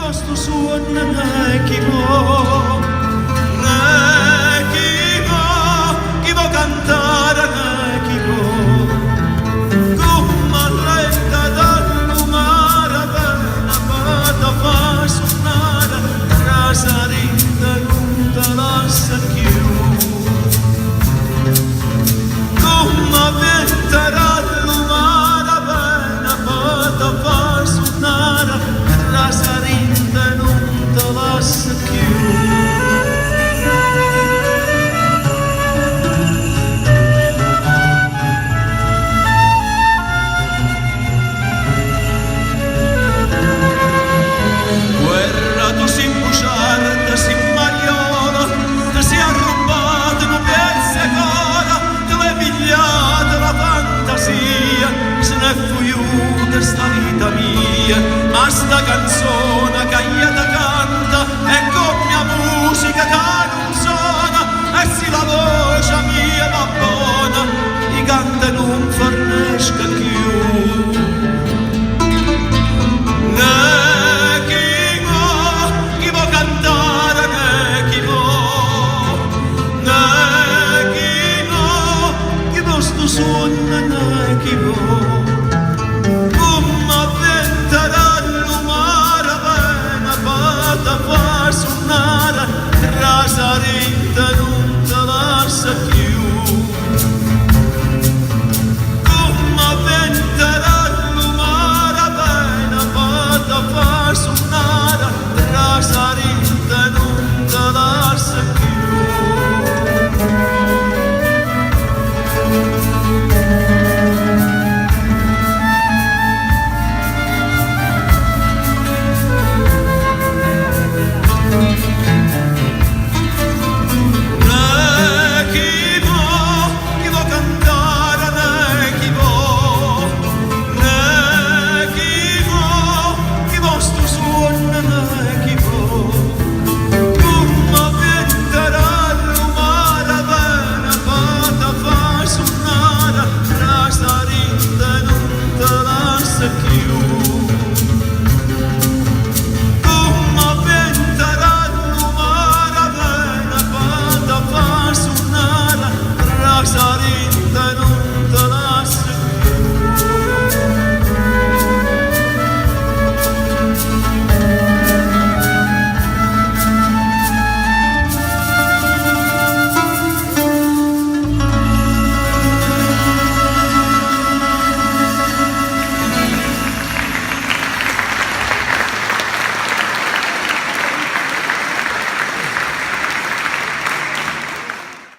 posto suona equivoco, chi vuol cantare equivoco, come retta dal mare, appena fatta fa suonare, Casarinda non te lascia più, come vetta dal mare, appena fatta fa suonare, Casarinda non te lascia più. Guerra tu si imbusciata, si magliola, ti si arrubbata in un pezzo e cara, te l'hai pigliata la fantasia, se ne è fuiuta sta vita mia, ma sta canzone che io te canta, è come la musica che non suona, e se la voce mia va buona, i canta non fornesca più. Chi vuol cantare chi vuol, chi posto suona chi vuol, come venterà l'umare appena fatta fa suonare, Casarinda